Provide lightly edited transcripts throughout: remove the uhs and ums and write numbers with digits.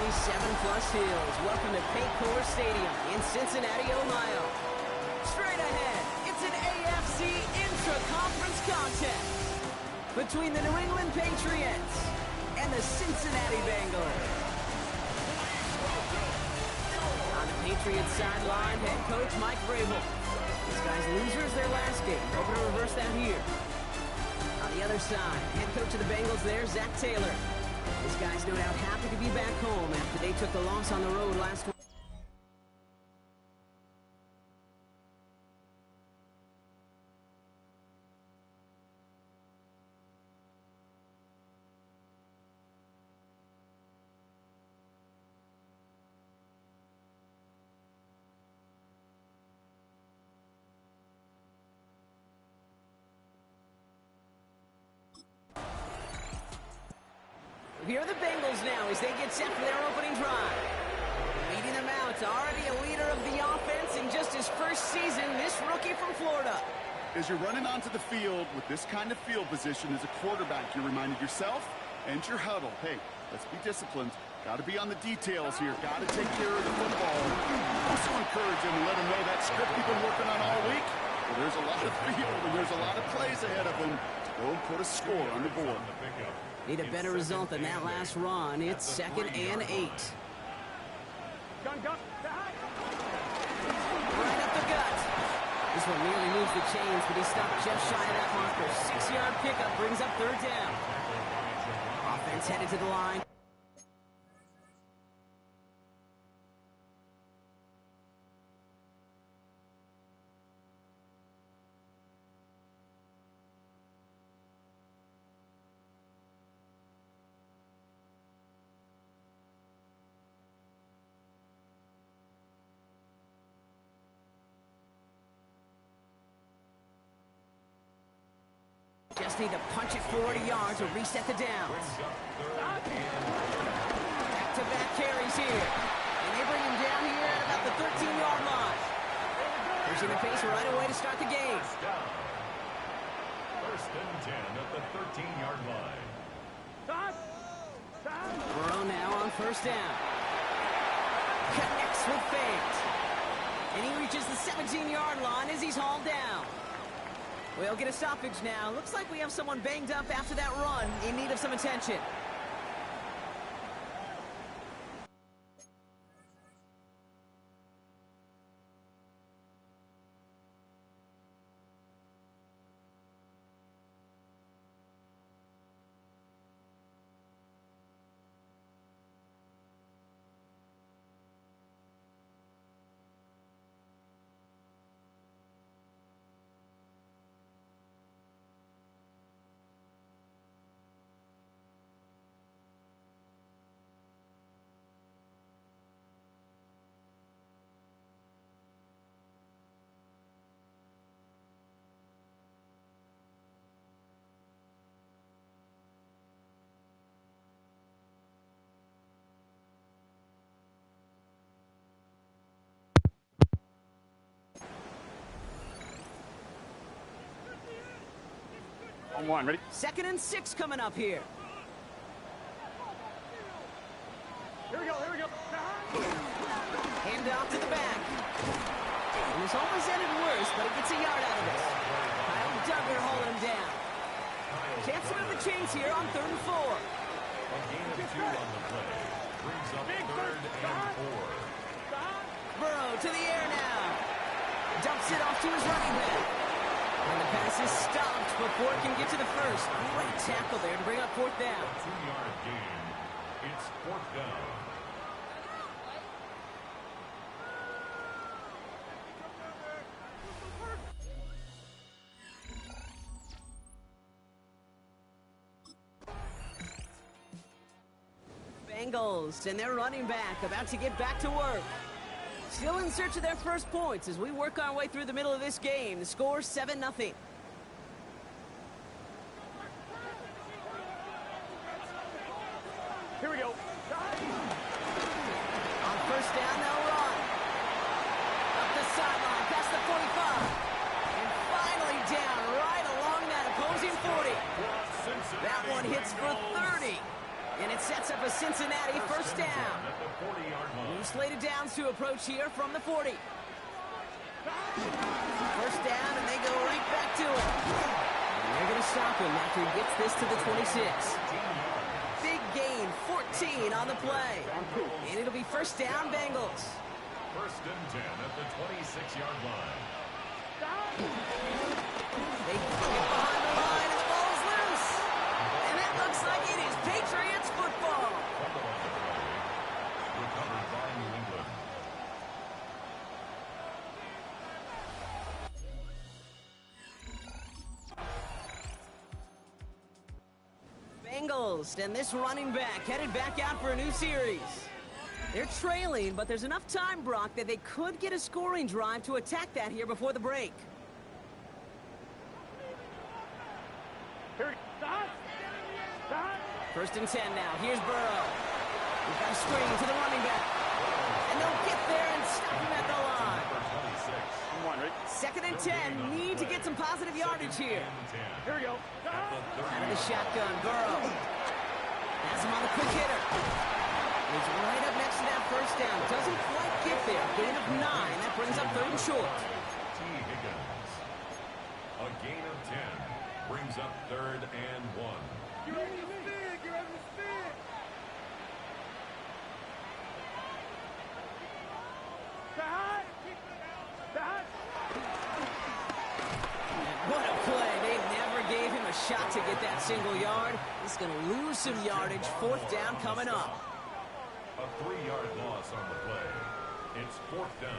7+ hills. Welcome to Paycor Stadium in Cincinnati, Ohio. Straight ahead, it's an AFC intra-conference contest between the New England Patriots and the Cincinnati Bengals. On the Patriots sideline, head coach Mike Vrabel. These guys losers their last game. Hoping to reverse that here. On the other side, head coach of the Bengals there, Zach Taylor. This guy's no doubt happy to be back home after they took the loss on the road last week. Here are the Bengals now as they get set for their opening drive. Leading them out, already a leader of the offense in just his first season, this rookie from Florida. As you're running onto the field with this kind of field position as a quarterback, you're reminding yourself and your huddle, hey, let's be disciplined. Got to be on the details here. Got to take care of the football. Also encourage him and let him know that script you've been working on all week. Well, there's a lot of field and there's a lot of plays ahead of him to go and put a score on the board. Need a better result than that last run. It's 2nd and 8. Right up the gut. This one nearly moves the chains, but he stopped just shy of that marker. 6-yard pickup brings up 3rd down. Offense headed to the line. Just need to punch it 40 yards or reset the downs. Back-to-back carries here. And they bring him down here at about the 13-yard line. Pushing the pace right away to start the game. 1st and 10 at the 13-yard line. Burrow now on 1st down. Connects with Fate. And he reaches the 17-yard line as he's hauled down. We'll get a stoppage now. Looks like we have someone banged up after that run in need of some attention. On 1, ready? 2nd and 6 coming up here. Here we go. Hand off to the back. And this almost ended worse, but it gets a yard out of this. Kyle Duggar holding him down. Chance to move the chains here on 3rd and 4. A gain of 2 on the play. Brings up 3rd and 4. Burrow to the air now. Dumps it off to his running back. And the pass is stopped before it can get to the first. Great tackle there to bring up 4th down. 2-yard gain. It's 4th down. Bengals and their running back about to get back to work. Still in search of their first points as we work our way through the middle of this game. The score 7-0. Here we go. On 1st down, they'll run. Up the sideline, past the 45. And finally down right along that opposing 40. That one hits for 30. And it sets up a Cincinnati first down. At the 40-yard line. New slated downs to approach here from the 40. First down, and they go right back to him. And they're going to stop him after he gets this to the 26. Big gain, 14 on the play. And it'll be first down, Bengals. First and 10 at the 26-yard line. They kick it behind the line, and the ball's loose. And it looks like it is Patriots football. Recovered by New England. Bengals, and this running back headed back out for a new series. They're trailing, but there's enough time, Brock, that they could get a scoring drive to attack that here before the break. First and 10 now. Here's Burrow. He's got a screen to the running back. And they'll get there and stop him at the line. Second and 10. Need to get some positive yardage here. Here we go. Out of the shotgun, Burrow. Has him on the quick hitter. He's right up next to that first down. Doesn't quite get there. Gain of 9. That brings up third and short. T. Higgins. A gain of 10 brings up third and 1. You're on the stick. You're on the stick. What a play. They never gave him a shot to get that single yard. He's going to lose some yardage. Fourth down coming up. A 3-yard loss on the play. It's fourth down.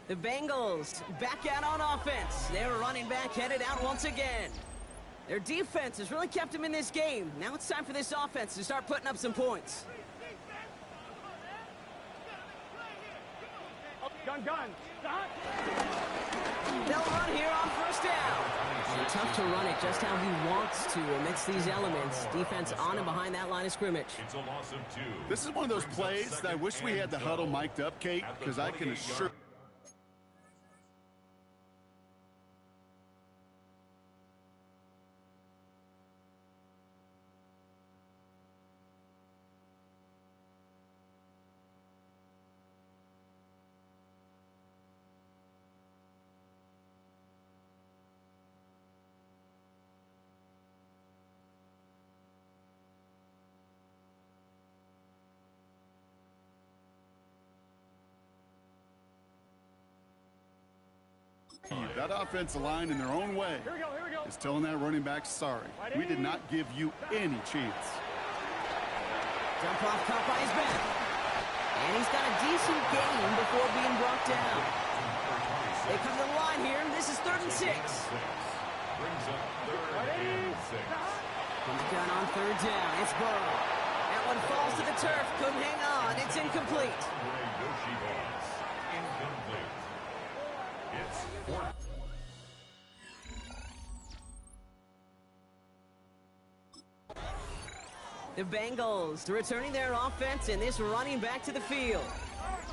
The Bengals back out on offense. Their running back headed out once again. Their defense has really kept them in this game. Now it's time for this offense to start putting up some points. Gun. They'll run here on first down. And tough to run it just how he wants to amidst these elements. Defense on and behind that line of scrimmage. It's a loss of 2. This is one of those plays that I wish we had the huddle mic'd up, Kate, because I can assure... That offensive line, in their own way, is telling that running back, sorry, we did not give you any chance. Dump off caught by his back. And he's got a decent gain before being brought down. They come to the line here, and this is third and 6. Brings up third and 6. Comes down on third down. It's Burrow. That one falls to the turf. Couldn't hang on. It's incomplete. Incomplete. It's fourth. The Bengals returning their offense and this running back to the field.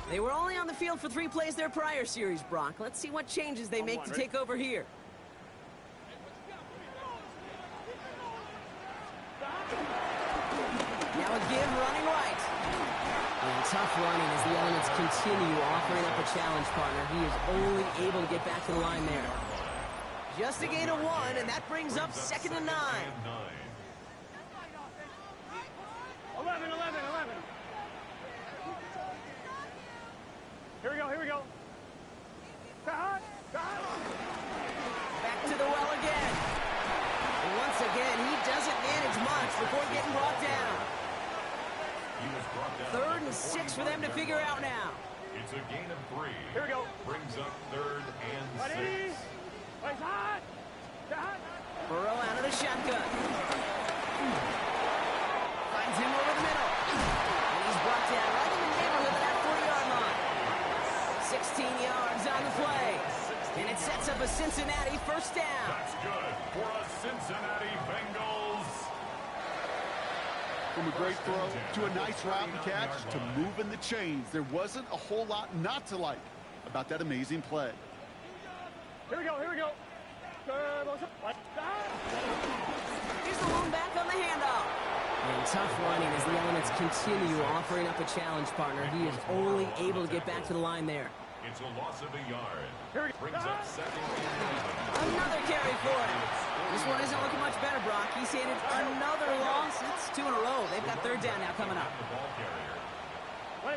They were only on the field for 3 plays their prior series, Brock. Let's see what changes they make to take over here. Now a give running right. And tough running as the elements continue offering up a challenge, partner. He is only able to get back to the line there. Just a gain of 1, and that brings up second and 9. 11. Here we go. Back to the well again. And once again, he doesn't before getting brought down. He was brought down. 3rd and 6 for them to figure out now. It's a gain of 3. Here we go. Brings up 3rd and 6. Ready? Place hot. Hot. Burrow out of the shotgun. Finds him over the middle. And he's brought down right in the neighborhood of that 40-yard line. 16 yards on the play. And it sets up a Cincinnati first down. That's good for a Cincinnati Bengals. From a great throw to a nice route and catch to moving the chains, there wasn't a whole lot not to like about that amazing play. Here we go. Here we go. Here's the lone back on the handoff. And tough running as the elements continue offering up a challenge partner. He is only able to get back to the line there. It's a loss of a yard. Here we go. Brings up 2nd and 11. Another carry for him. This one isn't looking much better, Brock. He's handed another loss. That's 2 in a row. They've got 3rd down now coming up. The ball carrier.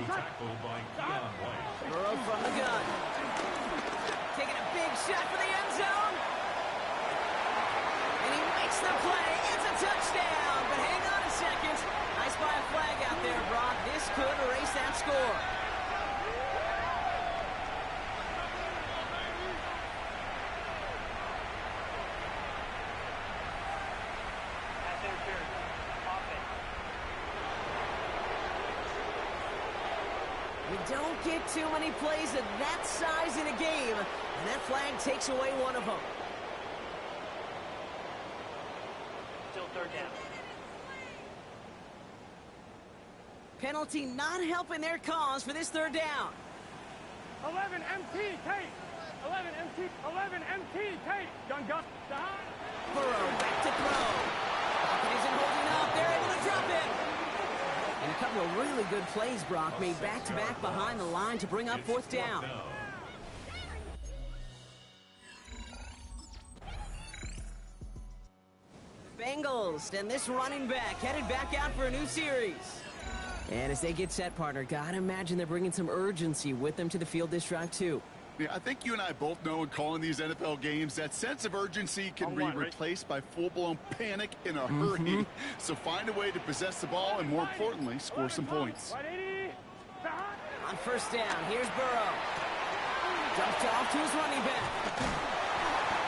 Tackled by Keon White. Burrow from the gun. Taking a big shot for the end zone. And he makes the play. It's a touchdown. But hang on a second. Nice by a flag out there, Brock. This could erase that score. We don't get too many plays of that size in a game, and that flag takes away one of them. Still 3rd down. Penalty not helping their cause for this 3rd down. 11 MT, Tate. 11 MT, 11 MT, Tate. Gun. Burrow back to throw. Falcon isn't holding up. They're able to drop it. And a couple of really good plays, Brock, made back-to-back behind the line to bring up 4th down. Bengals, and this running back headed back out for a new series. And as they get set, partner, gotta imagine they're bringing some urgency with them to the field this drive, too. Yeah, I think you and I both know in calling these NFL games that sense of urgency can be replaced by full-blown panic in a hurry. So find a way to possess the ball and, more importantly, score some points. On 1st down, here's Burrow. Dumped off to his running back.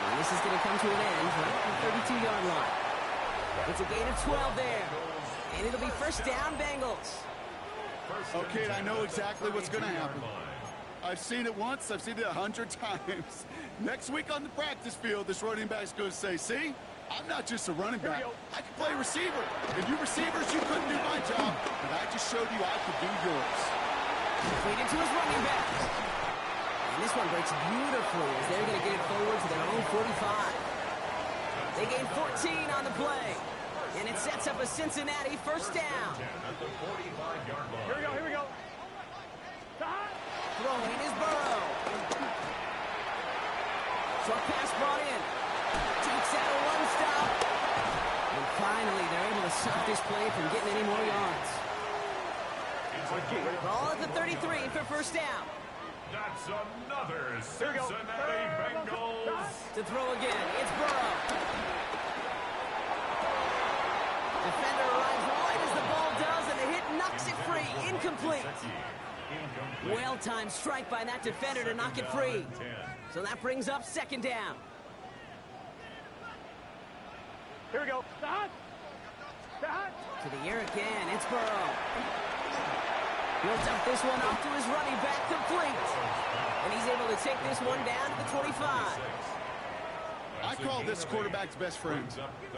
And this is going to come to an end right at the 32-yard line. It's a gain of 12 there. And it'll be 1st down, Bengals. Okay, I know exactly what's going to happen. I've seen it once. I've seen it 100 times. Next week on the practice field, this running back's going to say, see, I'm not just a running back. I can play receiver. And you receivers, you couldn't do my job, but I just showed you I could do yours. Completed to his running back. And this one breaks beautifully as they're going to get it forward to their own 45. They gain 14 on the play. And it sets up a Cincinnati first down. At the 45-yard line. Here we go. Here we go. Throwing is Burrow. Short pass brought in. Takes out a one-stop. And finally, they're able to stop this play from getting any more yards. Ball at the 33 for first down. That's another Cincinnati Bengals. To throw again, it's Burrow. Defender arrives right as the ball does, and the hit knocks it free. Incomplete. Well-timed strike by that defender to knock it free. So that brings up 2nd down. Here we go. To the air again, it's Burrow. He'll dump this one off to his running back, complete. And he's able to take this one down to the 25. I call this quarterback's best friend.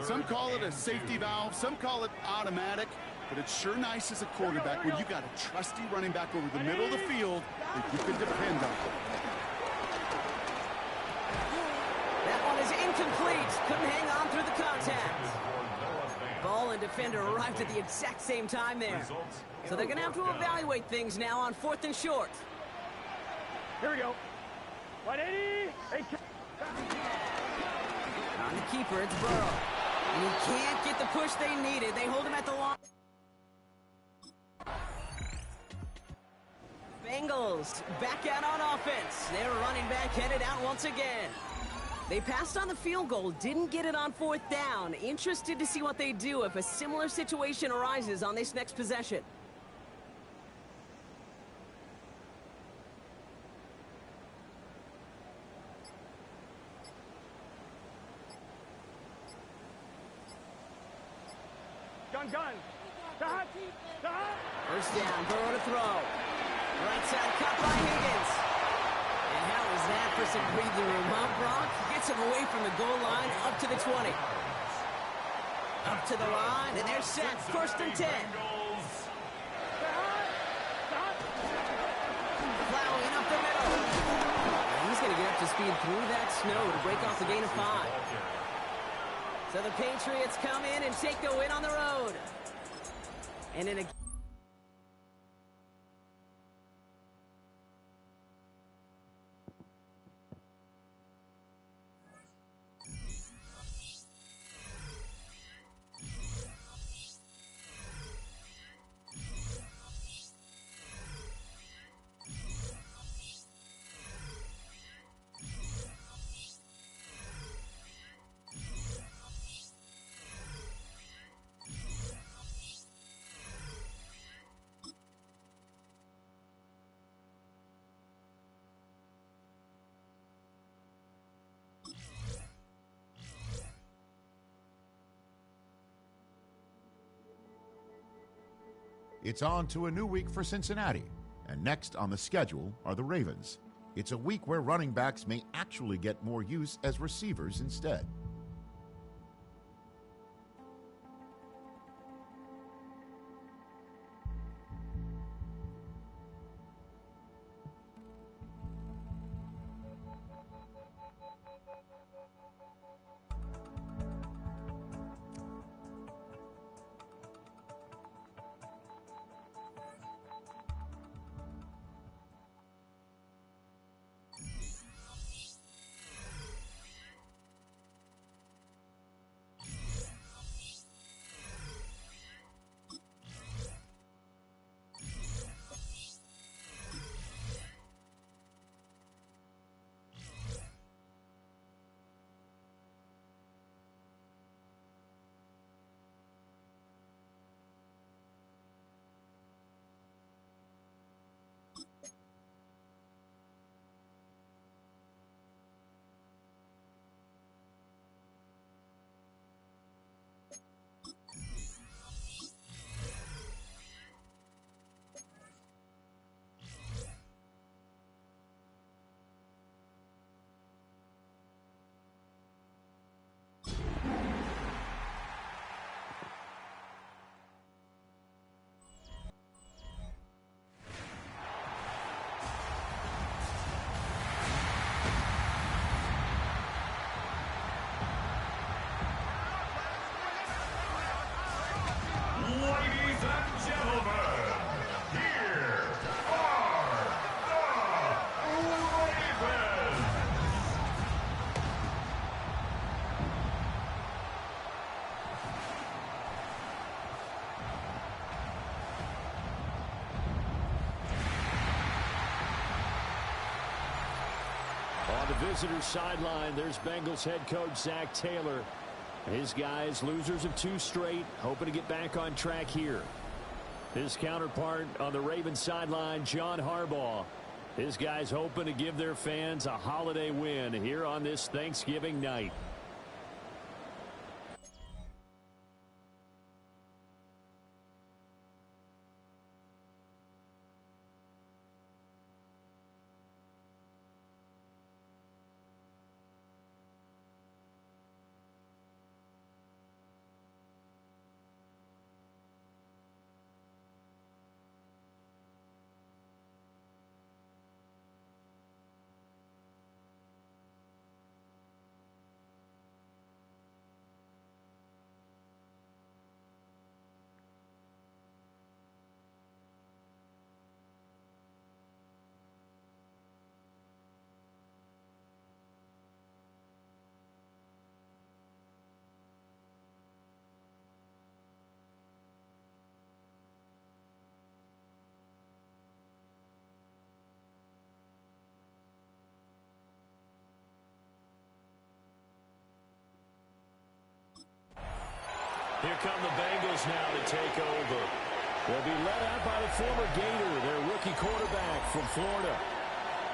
Some call it a safety valve, some call it automatic, but it's sure nice as a quarterback when you got a trusty running back over the middle of the field that you can depend on. That one is incomplete. Couldn't hang on through the contact. Ball and defender arrived at the exact same time there. So they're going to have to evaluate things now on 4th and short. Here we go. 180. On the keeper, it's Burrow. And he can't get the push they needed. They hold him at the line. Bengals back out on offense. Their running back headed out once again. They passed on the field goal, didn't get it on 4th down. Interested to see what they do if a similar situation arises on this next possession. Gun. Dot. First down, Burrow to throw. Right side cut by Higgins. And how is that for some breathing room, huh, Brock? Gets him away from the goal line, up to the 20. Up to the line, and they're set. 1st and 10. Plowing up the middle. And he's going to get up to speed through that snow to break off the gain of 5. So the Patriots come in and take the win on the road. And in a It's on to a new week for Cincinnati, and next on the schedule are the Ravens. It's a week where running backs may actually get more use as receivers instead. Ladies and gentlemen, here are the Ravens. On the visitor's sideline, there's Bengals head coach Zach Taylor. His guys, losers of 2 straight, hoping to get back on track here. His counterpart on the Ravens sideline, John Harbaugh. His guys hoping to give their fans a holiday win here on this Thanksgiving night. Here come the Bengals now to take over. They'll be led out by the former Gator, their rookie quarterback from Florida.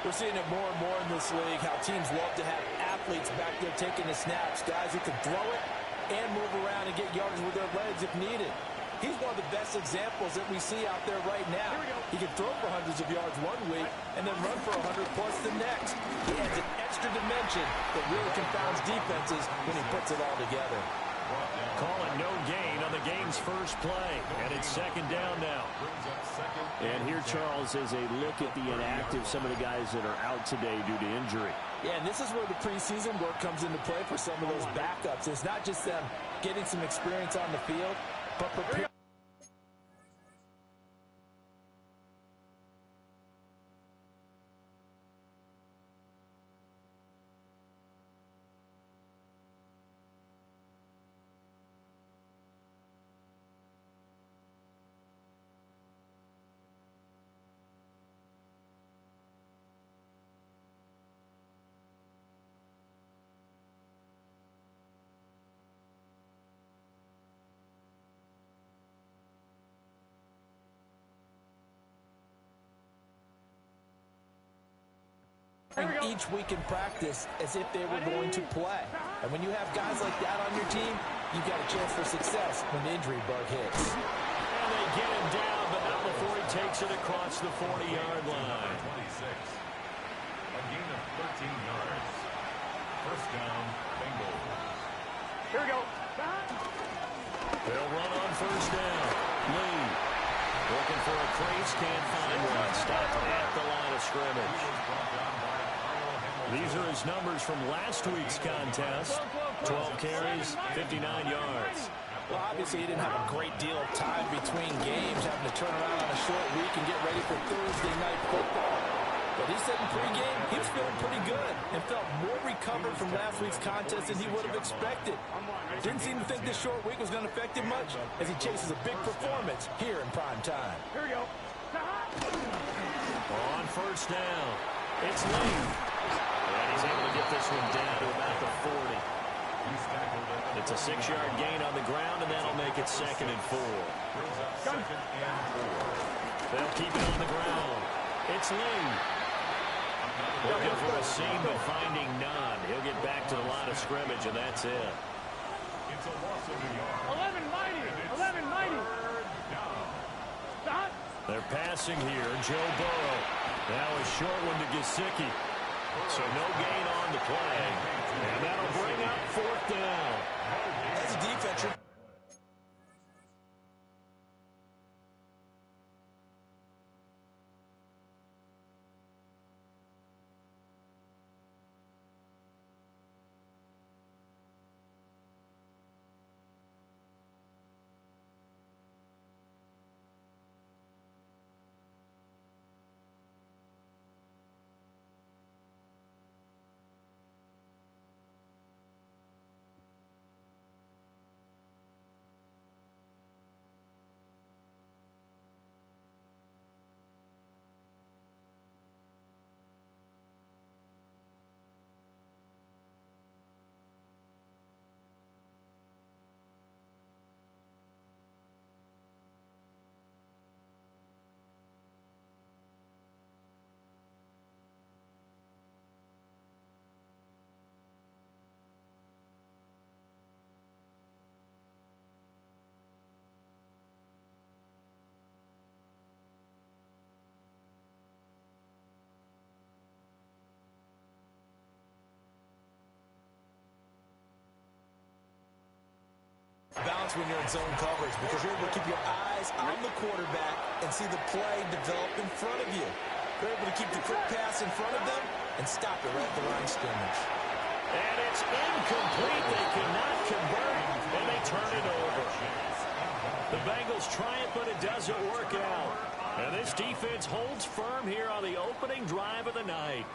We're seeing it more and more in this league, how teams love to have athletes back there taking the snaps, guys who can throw it and move around and get yards with their legs if needed. He's one of the best examples that we see out there right now. He can throw for hundreds of yards one week and then run for 100-plus the next. He adds an extra dimension that really confounds defenses when he puts it all together. Call it no gain on the game's first play, and it's second down now. And here, Charles, is a look at the inactive, some of the guys that are out today due to injury. Yeah, and this is where the preseason work comes into play for some of those backups. It's not just them getting some experience on the field, but preparing. each week in practice as if they were going to play. And when you have guys like that on your team, you've got a chance for success when the injury bug hits. And they get him down, but not before he takes it across the 40-yard line. 26. A gain of 13 yards. First down, Bengals. Here we go. They'll run on first down. Lee looking for a crease, can't find one. Stopped at the line of scrimmage. These are his numbers from last week's contest. 12 carries, 59 yards. Well, obviously he didn't have a great deal of time between games, having to turn around on a short week and get ready for Thursday night football. But he said in pregame he was feeling pretty good and felt more recovered from last week's contest than he would have expected. Didn't seem to think this short week was going to affect him much as he chases a big performance here in prime time. Here we go. On first down, it's Lee. And he's able to get this one down to about the 40. It's a 6-yard gain on the ground, and that'll make it 2nd and 4. They'll keep it on the ground. It's Lee. Looking for a seam, but finding none. He'll get back to the line of scrimmage, and that's it. It's a loss of a yard. 11 mighty. 11 mighty. Stop. They're passing here. Joe Burrow. Now a short one to Gesicki. So no gain on the play. And that'll bring up 4th down. As a defense, balance when you're in zone coverage because you're able to keep your eyes on the quarterback and see the play develop in front of you. You're able to keep the quick pass in front of them and stop it right at the line of scrimmage. And it's incomplete. They cannot convert, and they turn it over. The Bengals try it, but it doesn't work out. And this defense holds firm here on the opening drive of the night.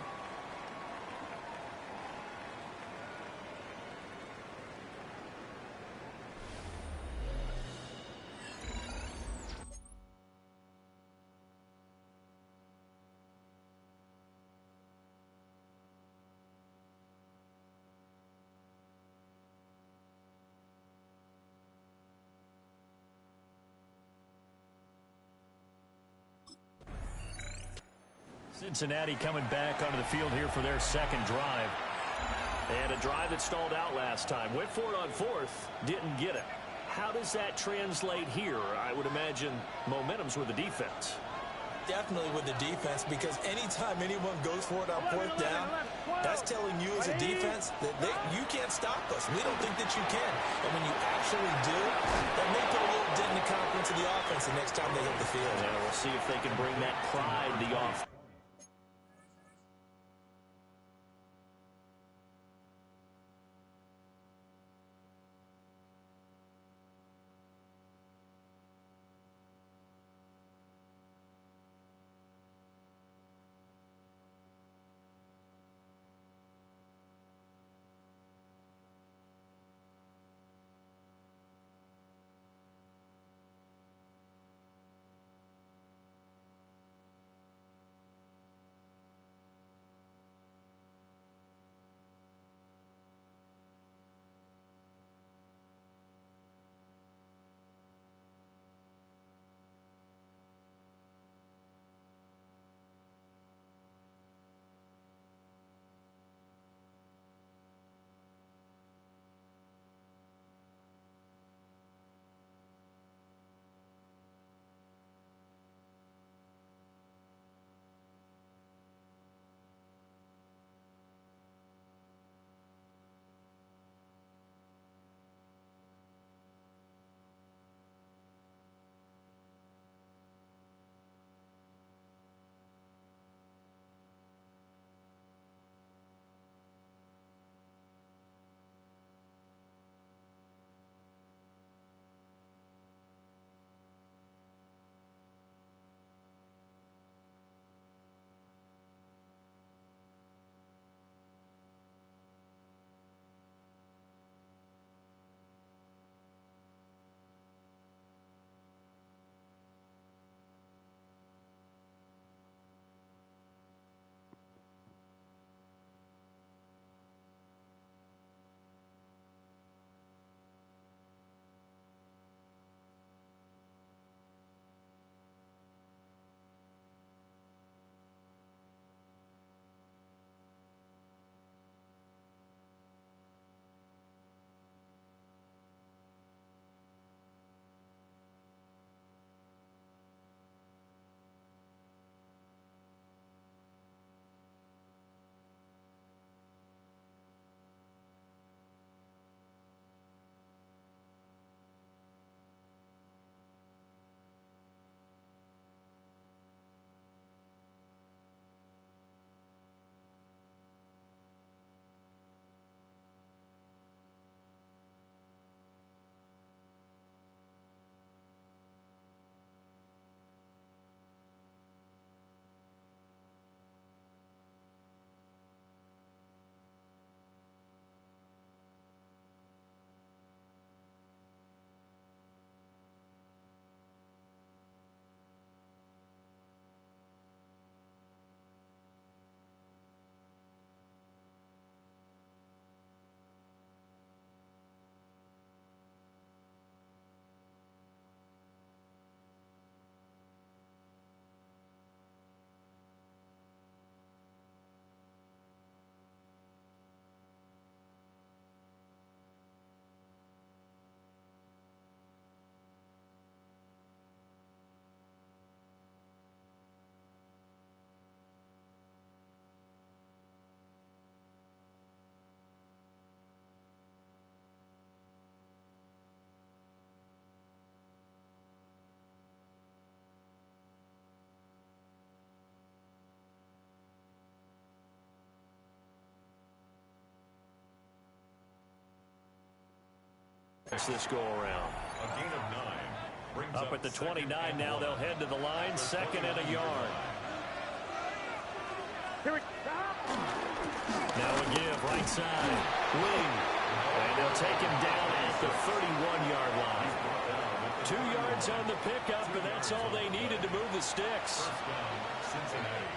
Cincinnati coming back onto the field here for their second drive. And a drive that stalled out last time. Went for it on fourth, didn't get it. How does that translate here? I would imagine momentum's with the defense. Definitely with the defense, because anytime anyone goes for it on fourth down, that's telling you as a defense that you can't stop us. We don't think that you can. And when you actually do, that may put a little dent in the confidence of the offense the next time they hit the field. Yeah, we'll see if they can bring that pride to the offense. This go around. A gain of 9. Brings Up at the 29 now, they'll head to the line, second and a yard. Now a give, right side, wing, and they'll take him down at the 31-yard line. 2 yards on the pickup, and that's all they needed to move the sticks. Cincinnati.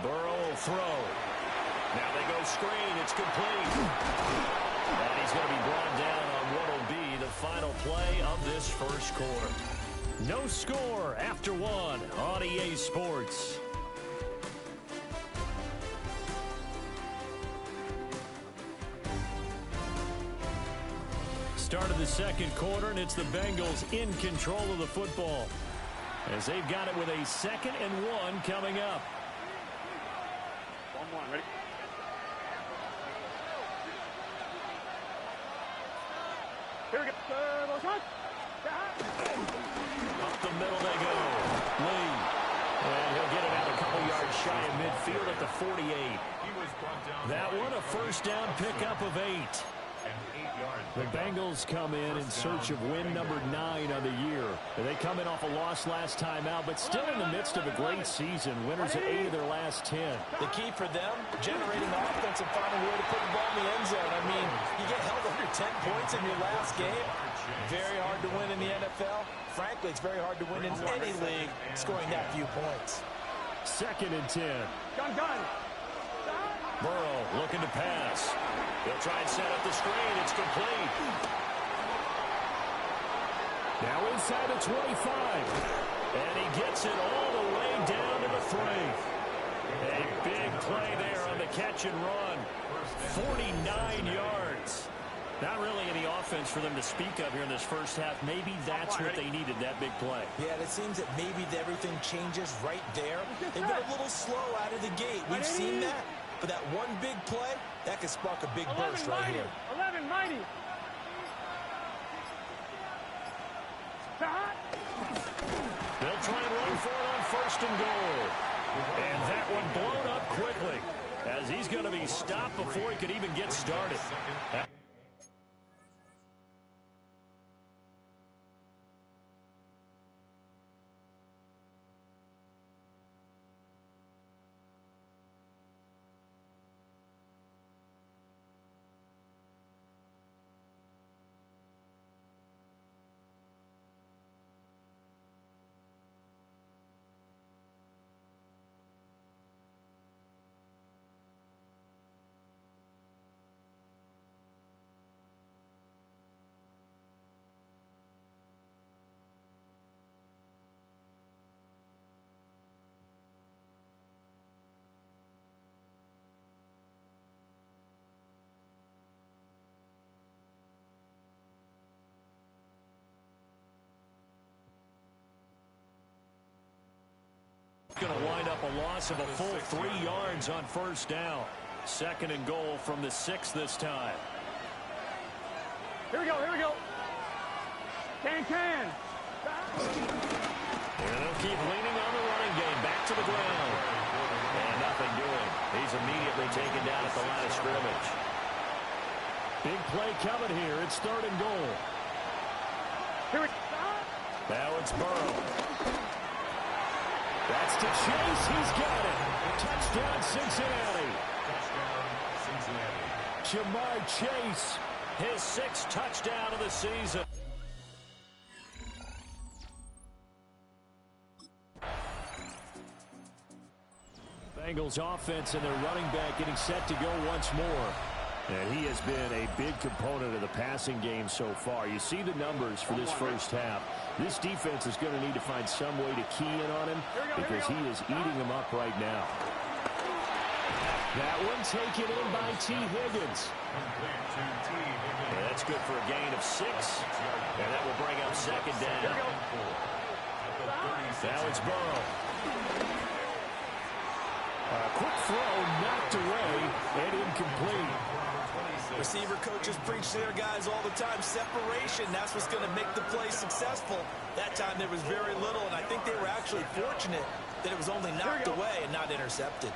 Burrow will throw. Now they go screen. It's complete. And he's going to be brought down on what will be the final play of this first quarter. No score after one on EA Sports. Start of the second quarter, and it's the Bengals in control of the football as they've got it with a 2nd and 1 coming up. 1-1, ready? Here we go. Up the middle they go. Lee. And he'll get it out a couple yards shy of midfield at the 48. That one a first down pickup of 8. The Bengals come in search of win number 9 on the year. They come in off a loss last time out, but still in the midst of a great season. Winners of 8 of their last 10. The key for them, generating offense and finding a way to put the ball in the end zone. I mean, you get held under 10 points in your last game. Very hard to win in the NFL. Frankly, it's very hard to win in any league scoring that few points. 2nd and 10. Gun. Burrow looking to pass. They'll try and set up the screen. It's complete. Now inside the 25. And he gets it all the way down to the 3. A big play there on the catch and run. 49 yards. Not really any offense for them to speak of here in this first half. Maybe that's what they needed, that big play. Yeah, it seems that maybe everything changes right there. They've been a little slow out of the gate. We've seen that. But that one big play, that could spark a big burst right here. 11 mighty. They'll try and run for it on 1st and goal. And that one blown up quickly as he's going to be stopped before he could even get started. Going to wind up a loss of a full 3 yards on 1st down. 2nd and goal from the 6 this time. Here we go. Can. And they'll keep leaning on the running game. Back to the ground. And nothing doing. He's immediately taken down at the line of scrimmage. Big play coming here. It's 3rd and goal. Now it's Burrow. That's to Chase. He's got it. Touchdown, Cincinnati. Jamar Chase, his 6th touchdown of the season. Bengals offense and their running back getting set to go once more. And he has been a big component of the passing game so far. You see the numbers for this first half. This defense is going to need to find some way to key in on him because he is eating them up right now. That one taken in by T. Higgins. And that's good for a gain of 6. And that will bring up 2nd down. Now it's Burrow. A quick throw knocked away and incomplete. Receiver coaches preach to their guys all the time. Separation, that's what's going to make the play successful. That time there was very little, and I think they were actually fortunate that it was only knocked away and not intercepted.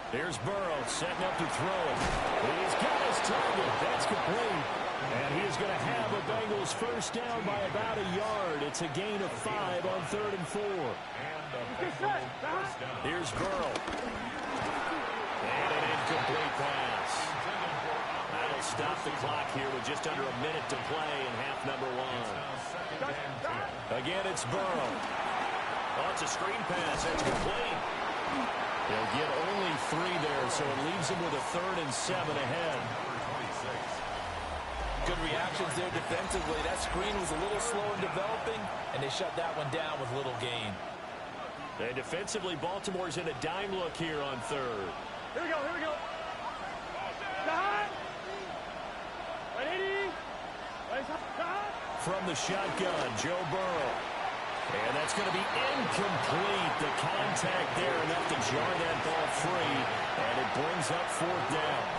Here's Burrow setting up to throw it. He's got his target. That's complete. And he is going to have a Bengals first down by about a yard. It's a gain of 5 on 3rd and 4. Here's Burrow. And an incomplete pass. That'll stop the clock here with just under a minute to play in half number 1. Again, it's Burrow. Oh, it's a screen pass. It's complete. They'll get only 3 there, so it leaves them with a 3rd and 7 ahead. Good reactions there defensively. That screen was a little slow in developing, and they shut that one down with little gain. And defensively, Baltimore's in a dime look here on third. Here we go, here we go. Stop. 180. From the shotgun, Joe Burrow. And that's going to be incomplete. The contact there enough to jar that ball free, and it brings up fourth down.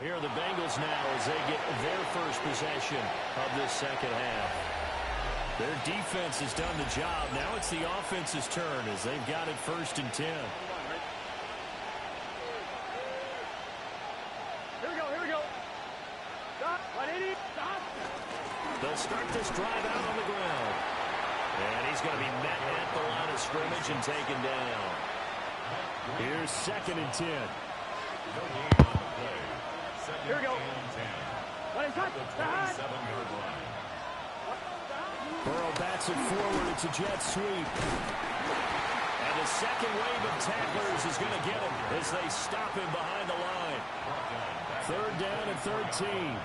Here are the Bengals now as they get their first possession of this second half. Their defense has done the job. Now it's the offense's turn as they've got it 1st and 10. Here we go, here we go. Stop. 180. Stop. They'll start this drive out on the ground. And he's going to be met at the line of scrimmage and taken down. Here's 2nd and 10. Here we go. Burrow bats it forward. It's a jet sweep. And the second wave of tacklers is going to get him as they stop him behind the line. 3rd down and 13.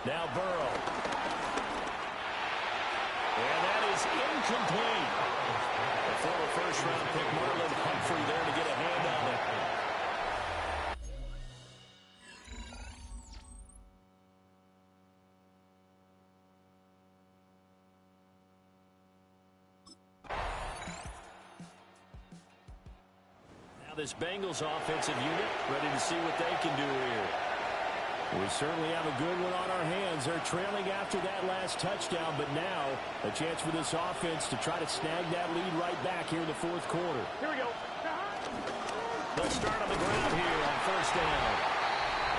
Now Burrow. And that is incomplete. The former first-round pick Marlon Humphrey there to get a hand on it. This Bengals offensive unit ready to see what they can do here. We certainly have a good one on our hands. They're trailing after that last touchdown, but now a chance for this offense to try to snag that lead right back here in the 4th quarter. Here we go. They'll start on the ground here on 1st down.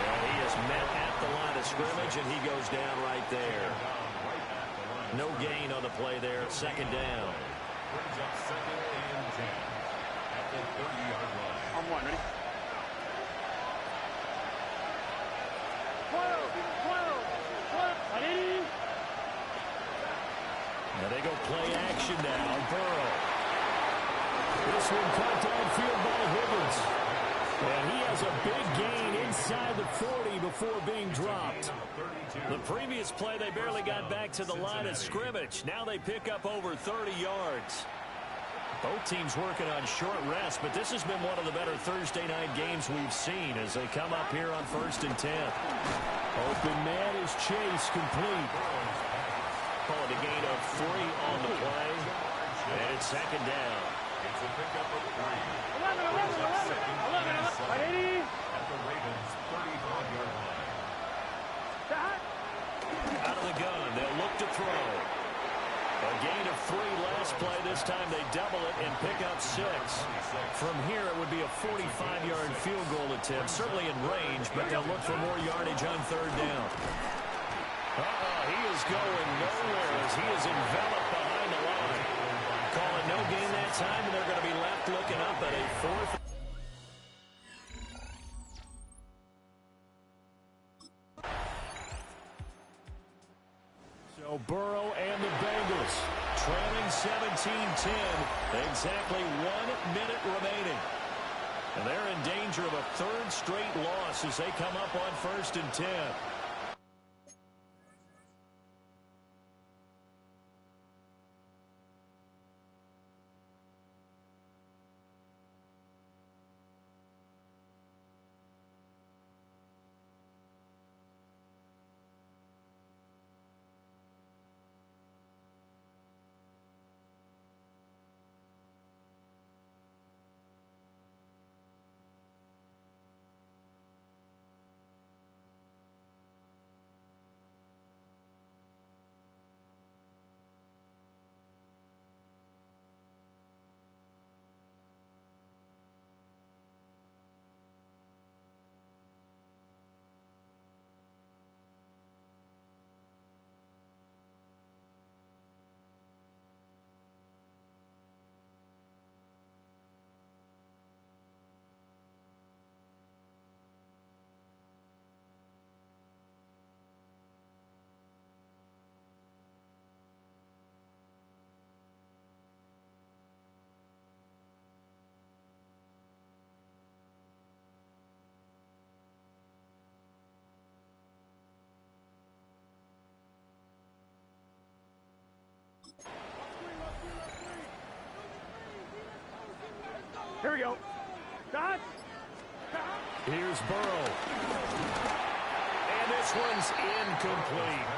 And he is met at the line of scrimmage, and he goes down right there. No gain on the play there. 2nd down. Brings up 2nd and 10 at the 30-yard line. On one, ready? 12, 180. Now they go play action now. Burrow. This one caught downfield by Higgins. And he has a big gain inside the 40 before being dropped. The previous play, they barely got back to the line of scrimmage. Now they pick up over 30 yards. Both teams working on short rest, but this has been one of the better Thursday night games we've seen as they come up here on 1st and 10. Open man is Chase, complete. Call it a gain of 3 on the play. And it's 2nd down. It's a pickup of 3. 180. At the Ravens' 35-yard line. Out of the gun, they'll look to throw. A gain of 3 last play. This time they double it and pick up 6. From here, it would be a 45-yard field goal attempt. Certainly in range, but they'll look for more yardage on 3rd down. He is going nowhere as he is enveloped behind the line. Call it no gain that time, and they're going to be left looking up at a 4th. So Burrow and the Bengals trailing 17-10. Exactly 1 minute remaining. And they're in danger of a 3rd straight loss as they come up on 1st and 10. Here we go. Dodge. Here's Burrow. And this one's incomplete.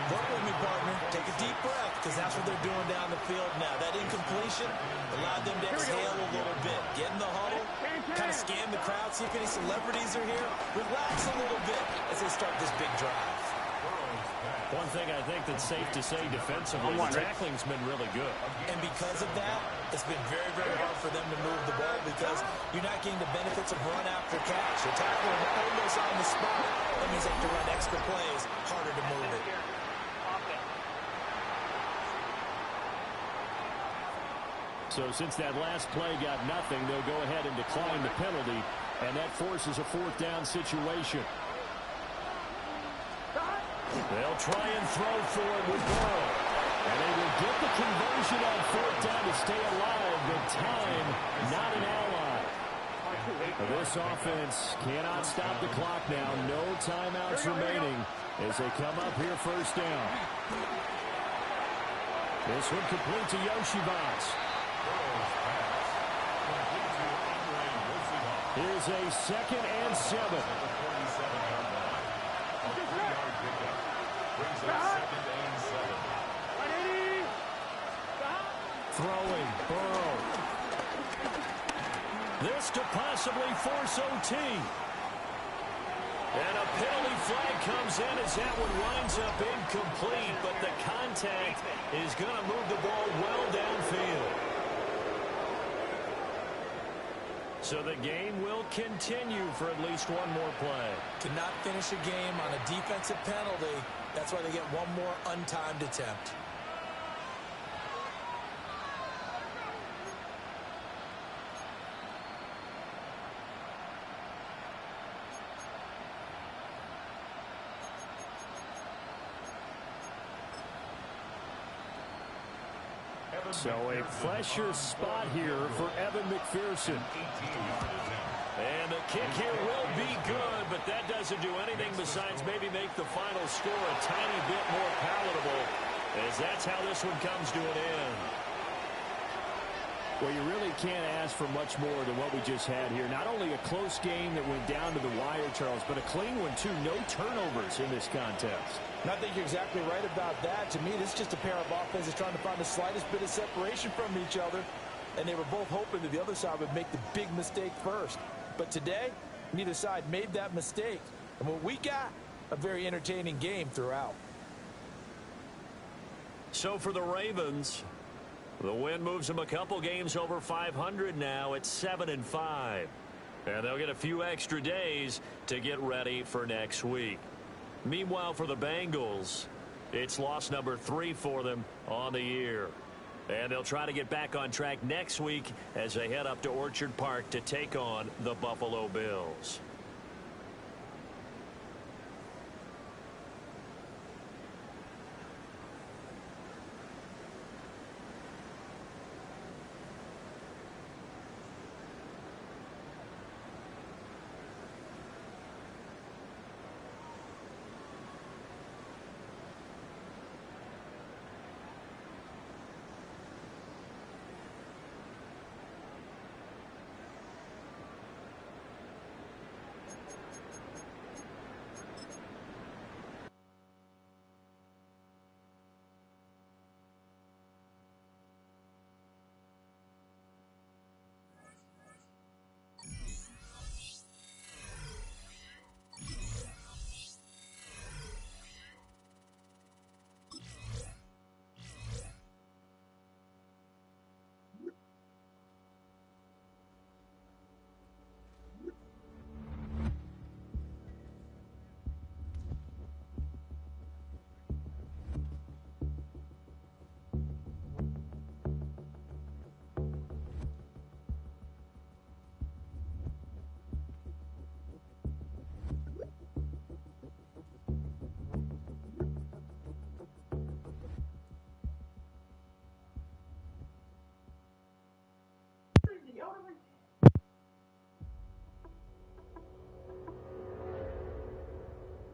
Work with me, partner. Take a deep breath, because that's what they're doing down the field now. That incompletion allowed them to exhale a little bit. Get in the huddle, kind of scan the crowd, see if any celebrities are here. Relax a little bit as they start this big drive. One thing I think that's safe to say defensively, the tackling's been really good. And because of that, it's been very, very hard for them to move the ball because you're not getting the benefits of run after catch. You're tackling almost on the spot. That means they have to run extra plays, harder to move it. So since that last play got nothing, they'll go ahead and decline the penalty, and that forces a fourth down situation. They'll try and throw for it with Burrow. And they will get the conversion on fourth down to stay alive, but time not an ally. This offense cannot stop the clock now. No timeouts remaining as they come up here first down. This one complete to Yoshibas. Here's a 2nd and 7. Throwing, Burrow. This to possibly force OT. And a penalty flag comes in as that one winds up incomplete, but the contact is going to move the ball well downfield. So the game will continue for at least one more play. To not finish a game on a defensive penalty, that's why they get one more untimed attempt. So a fresher spot here for Evan McPherson. And the kick here will be good, but that doesn't do anything besides maybe make the final score a tiny bit more palatable, as that's how this one comes to an end. Well, you really can't ask for much more than what we just had here. Not only a close game that went down to the wire, Charles, but a clean one, too. No turnovers in this contest. And I think you're exactly right about that. To me, this is just a pair of offenses trying to find the slightest bit of separation from each other. And they were both hoping that the other side would make the big mistake first. But today, neither side made that mistake. And what we got, a very entertaining game throughout. So for the Ravens, the win moves them a couple games over 500 now at 7-5. And they'll get a few extra days to get ready for next week. Meanwhile, for the Bengals, it's loss number 3 for them on the year. And they'll try to get back on track next week as they head up to Orchard Park to take on the Buffalo Bills.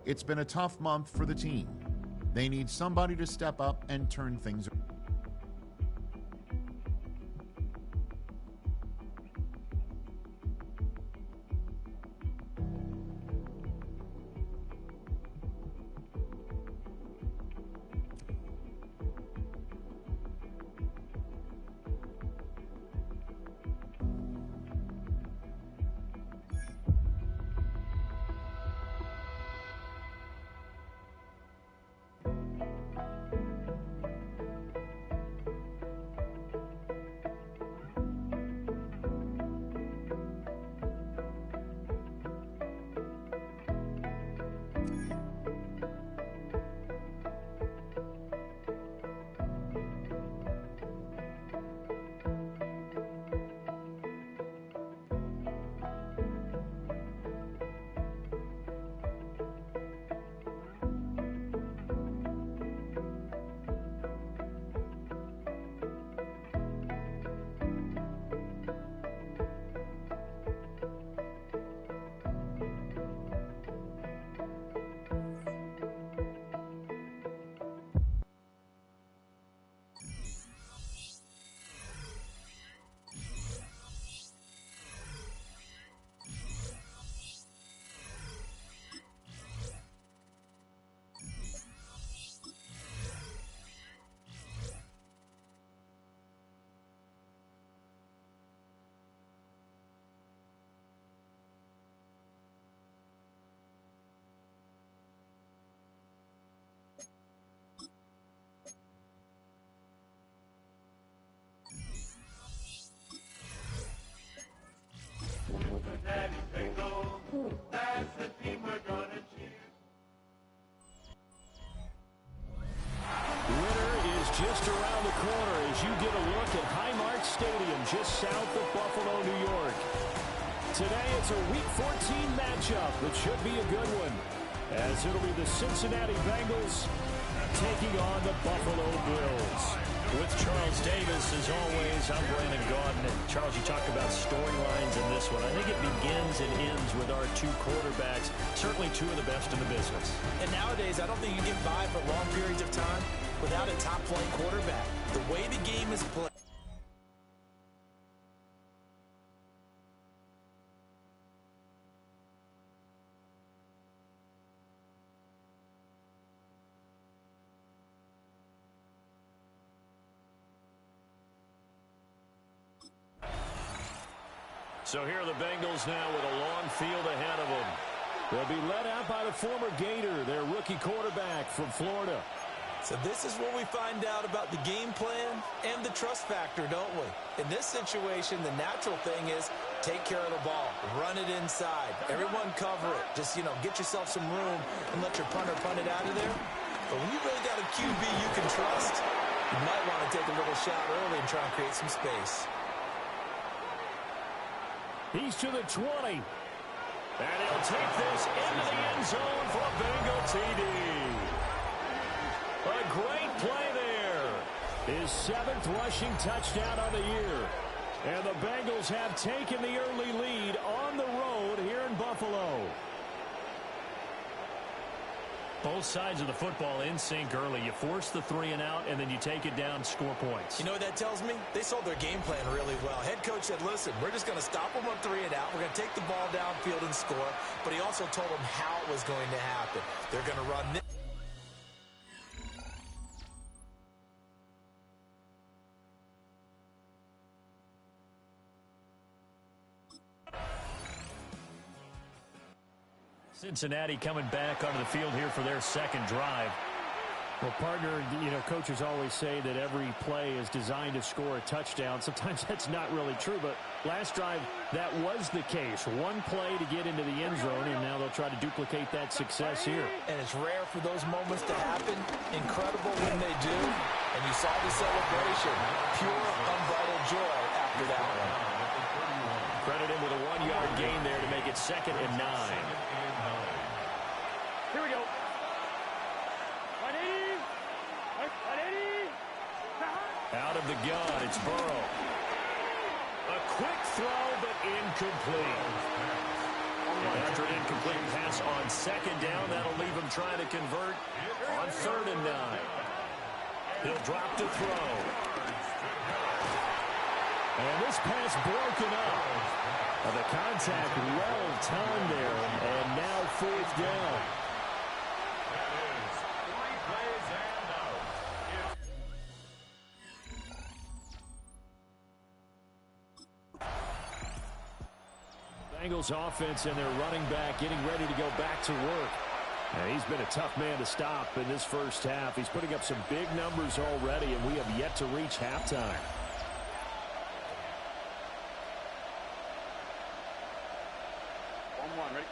It's been a tough month for the team. They need somebody to step up and turn things around. as you get a look at Highmark Stadium just south of Buffalo, New York. Today it's a Week 14 matchup that should be a good one, as it'll be the Cincinnati Bengals taking on the Buffalo Bills. With Charles Davis, as always, I'm Brandon Gaudin. And Charles, you talk about storylines in this one. I think it begins and ends with our two quarterbacks, certainly two of the best in the business. And nowadays, I don't think you get by for long periods of time without a top-flight quarterback. The way the game is played. So here are the Bengals now with a long field ahead of them. They'll be led out by the former Gator, their rookie quarterback from Florida. So this is where we find out about the game plan and the trust factor, don't we? In this situation, the natural thing is take care of the ball, run it inside, everyone cover it. Just, get yourself some room and let your punter punt it out of there. But when you really got a QB you can trust, you might want to take a little shot early and try and create some space. He's to the 20. And he'll take this into the end zone for a Bengal TD. A great play there. His 7th rushing touchdown of the year. And the Bengals have taken the early lead on the road here in Buffalo. Both sides of the football in sync early. You force the 3 and out, and then you take it down, score points. You know what that tells me? They sold their game plan really well. Head coach said, listen, we're just going to stop them on 3 and out. We're going to take the ball downfield and score. But he also told them how it was going to happen. They're going to run this. Cincinnati coming back onto the field here for their second drive. Well, partner, coaches always say that every play is designed to score a touchdown. Sometimes that's not really true, but last drive, that was the case. One play to get into the end zone, and now they'll try to duplicate that success here. And it's rare for those moments to happen. Incredible when they do. And you saw the celebration. Pure, unbridled joy after that one. Credit him with a 1-yard gain there to make it 2nd and 9. Here we go. 180. 180. Out of the gun, it's Burrow. A quick throw, but incomplete. After an incomplete pass on 2nd down, that'll leave him trying to convert on 3rd and 9. He'll drop to throw. And this pass broken up. The contact well timed there, and now 4th down. Bengals offense and their running back getting ready to go back to work. And he's been a tough man to stop in this first half. He's putting up some big numbers already, and we have yet to reach halftime. Ready?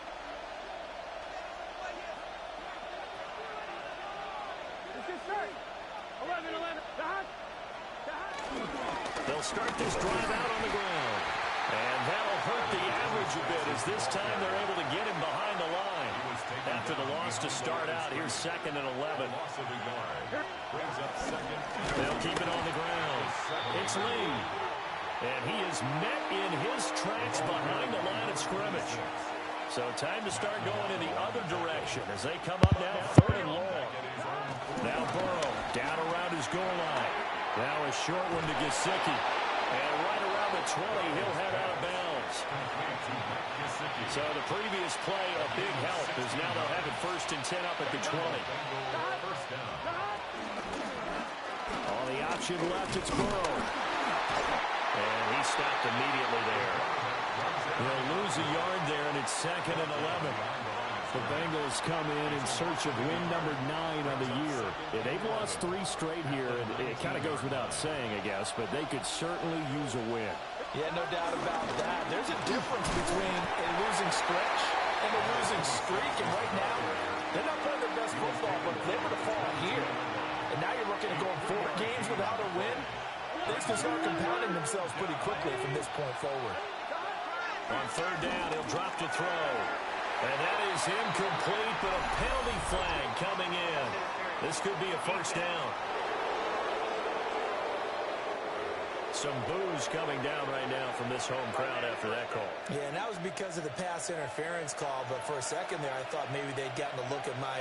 This is start. 11. They'll start this drive out on the ground. And that'll hurt the average a bit as this time they're able to get him behind the line. After the loss to start out, here's 2nd and 11. They'll keep it on the ground. It's Lee. And he is met in his tracks behind the line of scrimmage. So time to start going in the other direction as they come up now 3rd and long. Now Burrow down around his goal line. Now a short one to Gesicki. And right around the 20, he'll head out of bounds. So the previous play, a big help, as now they'll have it 1st and 10 up at the 20. On the option left, it's Burrow. And he stopped immediately there. They'll lose a yard there, and it's 2nd and 11. The Bengals come in search of win number 9 on the year. Yeah, they've lost 3 straight here, and it kind of goes without saying, I guess, but they could certainly use a win. Yeah, no doubt about that. There's a difference between a losing stretch and a losing streak, and right now, they're not playing their best football, but if they were to fall here, and now you're looking at going 4 games without a win, Things can start compounding themselves pretty quickly from this point forward. On third down, he'll drop to throw. And that is incomplete, but a penalty flag coming in. This could be a first down. Some boos coming down right now from this home crowd after that call. Yeah, and that was because of the pass interference call, but for a second there, I thought maybe they'd gotten a look at my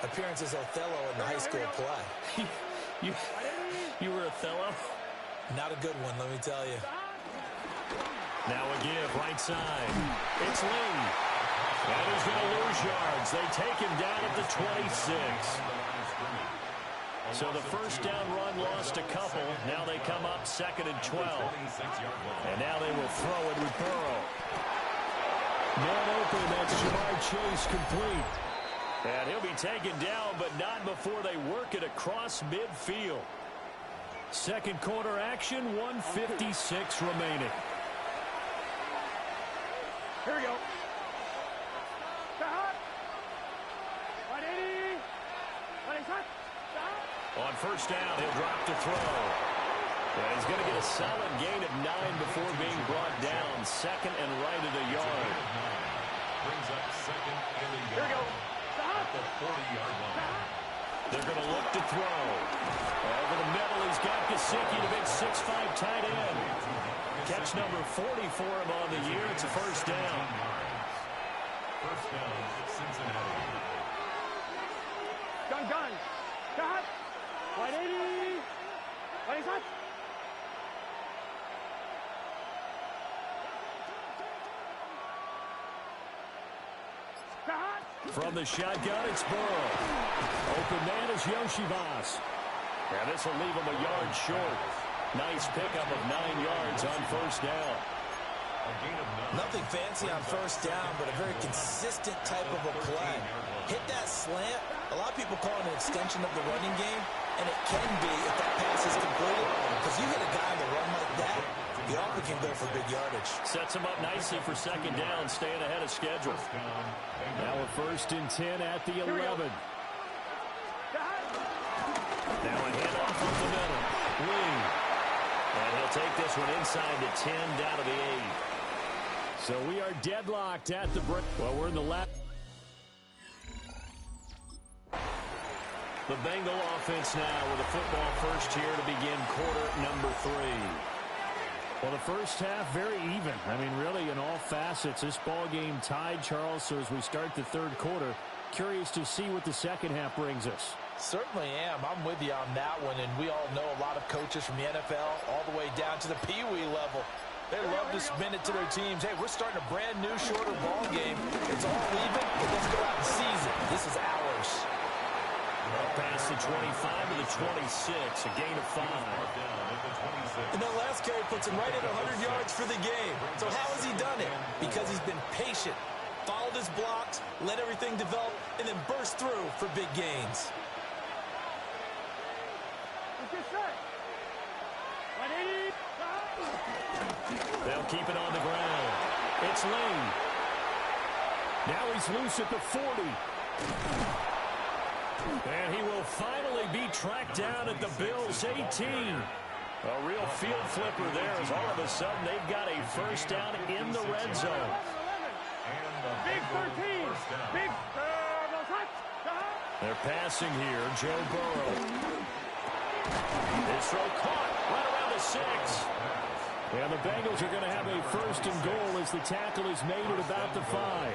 appearance as Othello in the high school play. You were Othello? Not a good one, let me tell you. Now a give, right side. It's Lee. And he's going to lose yards. They take him down at the 26. So the first down run lost a couple. Now they come up 2nd and 12. And now they will throw it with Burrow. Man open, that's Jamar Chase complete. And he'll be taken down, but not before they work it across midfield. Second quarter action, 1:56 remaining. Here we go. Stop. 180. 180. On first down, he'll drop to throw. And he's going to get a solid gain of 9 before being brought down. 2nd and right at a yard. Brings up 2nd and a Here we go. At the 40-yard line. They're going to look to throw. Over the middle, he's got Gesicki, the big 6'5" tight end. Catch number 40 for him on the year. It's a first down. First down, Cincinnati. Gun. Stop. 180. 180. From the shotgun, it's Burrow. Open man is Yoshivas. And this will leave him a yard short. Nice pickup of 9 yards on first down. Nothing fancy on first down, but a very consistent type of a play. Hit that slant. A lot of people call it an extension of the running game, and it can be if that pass is completed. Because you hit a guy on the run like that, the offer can go for big yardage. Sets him up nicely for second down, staying ahead of schedule. Now a 1st and 10 at the 11. Now a handoff up the middle. Lee. And he'll take this one inside the 10, down to the 8. So we are deadlocked at the break. Well, we're in the last. The Bengal offense now with a football first here to begin quarter number 3. Well, the first half, very even. I mean, really, in all facets, this ball game tied, Charles. So as we start the third quarter, curious to see what the second half brings us. Certainly am. I'm with you on that one, and we all know a lot of coaches from the NFL all the way down to the Pee-wee level. They love to spin it to their teams. Hey, we're starting a brand new, shorter ball game. It's all even, but let's go out and seize it. This is ours. Past the 25 to the 26, a gain of 5. And that last carry puts him right at 100 yards for the game. So how has he done it? Because he's been patient, followed his blocks, let everything develop, and then burst through for big gains. They'll keep it on the ground. It's Lane. Now he's loose at the 40. And he will finally be tracked down at the Bills' 18. A real field flipper there as all of a sudden they've got a first down in the red zone. Big 13. Big They're passing here. Joe Burrow. His throw caught right around the 6. And the Bengals are going to have a first and goal as the tackle is made at about the 5.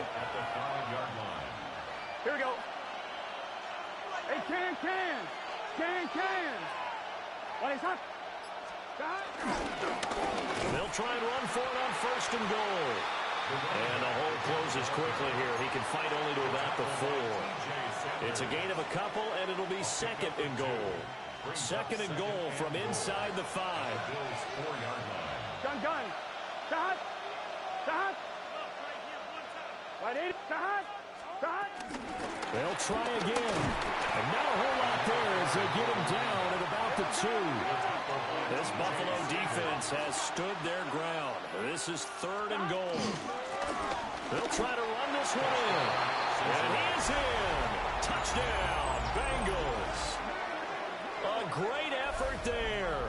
Here we go. Hey, can. What is up? They'll try and run for it on first and goal. And the hole closes quickly here. He can fight only to about the 4. It's a gain of a couple, and it'll be 2nd and goal. 2nd and goal from inside the 5. Gun. Stop. They'll try again. And not a whole lot there as they get him down at about the 2. This Buffalo defense has stood their ground. This is 3rd and goal. They'll try to run this one in. And he is in. Touchdown, Bengals. A great effort there.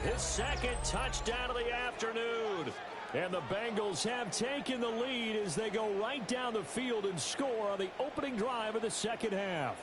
his second touchdown of the afternoon. And the Bengals have taken the lead as they go right down the field and score on the opening drive of the second half.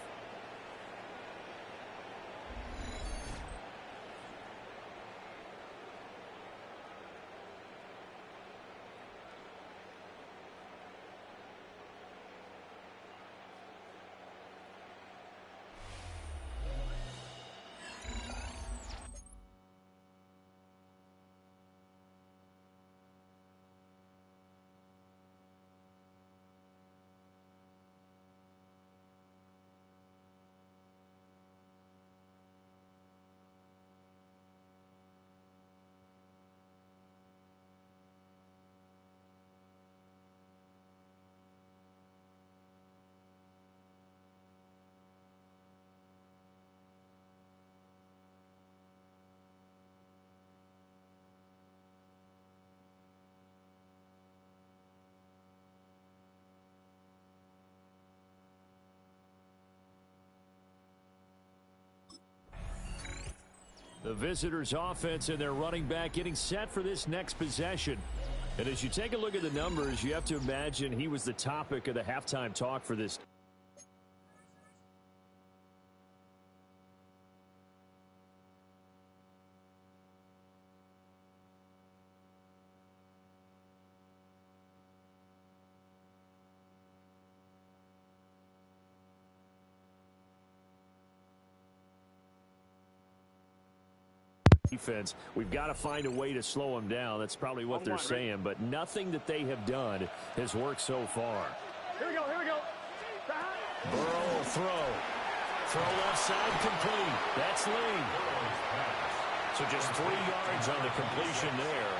The visitors' offense and their running back getting set for this next possession. And as you take a look at the numbers, you have to imagine he was the topic of the halftime talk for this. Defense, we've got to find a way to slow them down. That's probably what they're saying, but nothing that they have done has worked so far. Here we go, here we go. Burrow will throw. Throw left side complete. That's Lee. So just 3 yards on the completion there.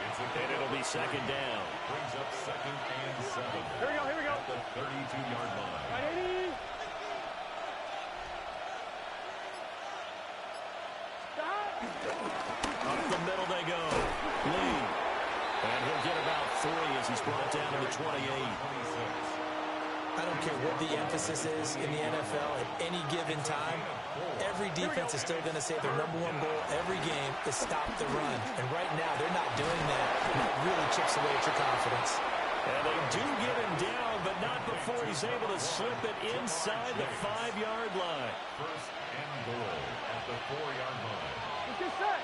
And it'll be second down. Brings up second and 7. Here we go, here we go. At the 32-yard line. Right, 80. Up the middle they go. Lee. And he'll get about 3 as he's brought down to the 28. I don't care what the emphasis is in the NFL at any given time. Every defense is still going to say their #1 goal every game is stop the run. And right now, they're not doing that. And that really chips away at your confidence. And they do get him down, but not before he's able to slip it inside the 5-yard line. First and goal at the 4-yard line. Let's get set.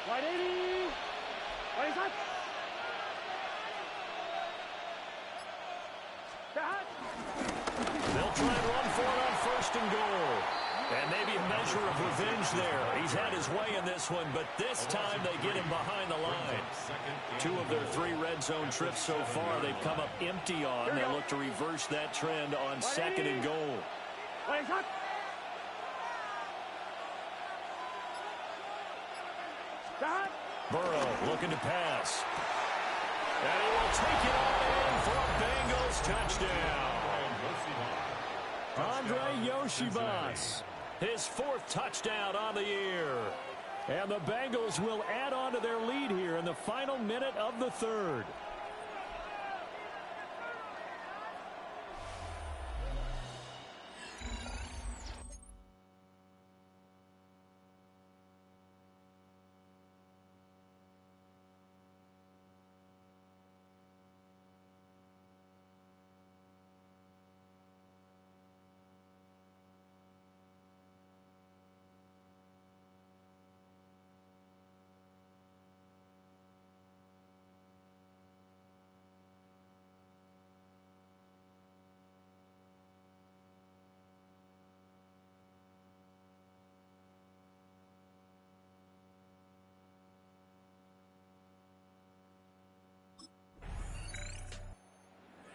Right, 80. Right, touch. They'll try and run for it on first and goal. And maybe a measure of revenge there. He's had his way in this one, but this time they get him behind the line. 2 of their 3 red zone trips so far they've come up empty on. They look to reverse that trend on second and goal. Right, touch. Burrow looking to pass. And he will take it all in for a Bengals touchdown. Andre Yoshibas, his 4th touchdown on the year. And the Bengals will add on to their lead here in the final minute of the 3rd.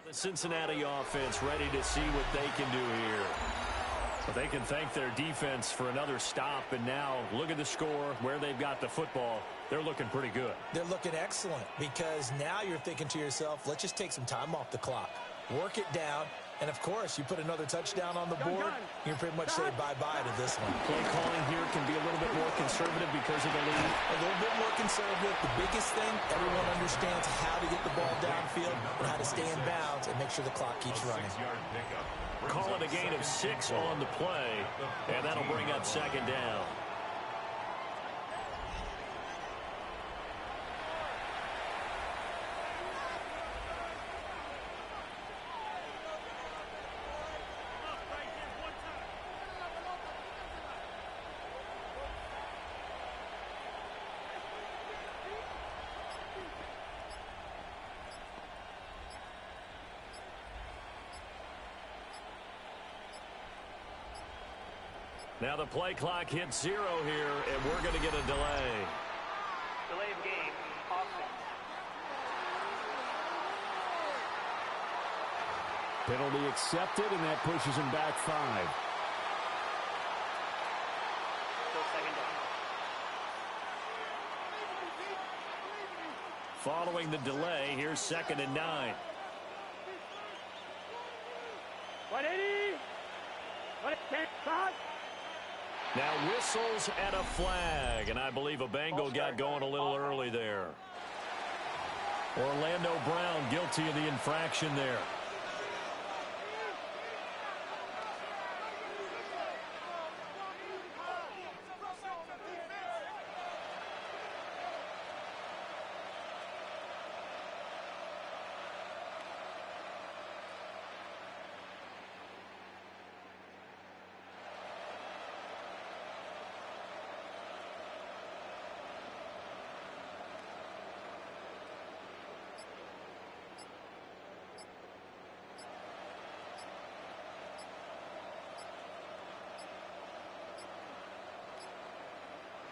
The Cincinnati offense ready to see what they can do here. But they can thank their defense for another stop, and now look at the score, where they've got the football. They're looking pretty good. They're looking excellent because now you're thinking to yourself, let's just take some time off the clock. Work it down. And, of course, you put another touchdown on the board, you can pretty much say bye-bye to this one. Play calling here can be a little bit more conservative because of the lead. A little bit more conservative. The biggest thing, everyone understands how to get the ball downfield and how to stay in bounds and make sure the clock keeps running. Call it a gain of 6 on the play, and that'll bring up second down. Now the play clock hits 0 here, and we're going to get a delay. Delay of game, offense. Penalty accepted, and that pushes him back 5. Still second down. Following the delay, here's 2nd and 9. 180. 110. Stop. Now whistles and a flag, and I believe a Bengal got going a little early there. Orlando Brown guilty of the infraction there.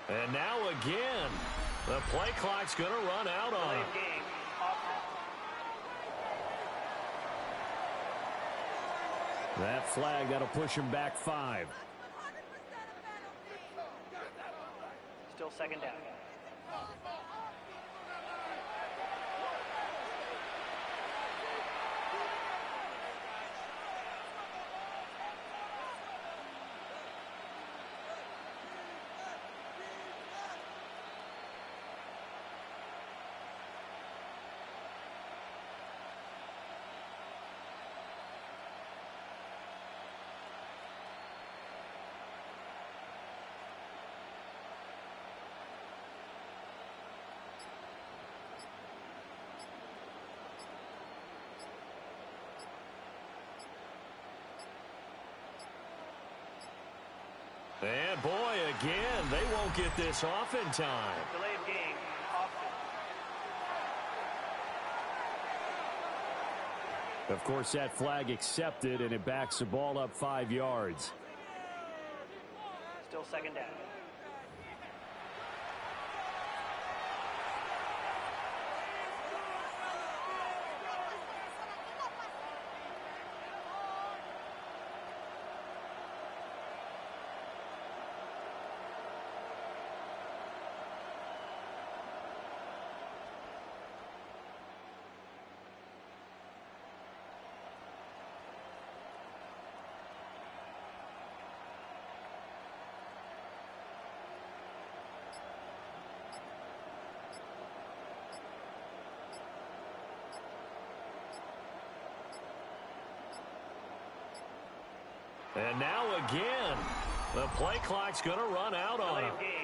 And now again, the play clock's going to run out on him. Game, offense. That flag, that'll push him back 5. Still second down. And boy, again, they won't get this off in time. Delay of game, offense. Of course, that flag accepted, and it backs the ball up 5 yards. Still second down. And now again, the play clock's going to run out on him. Delay of game,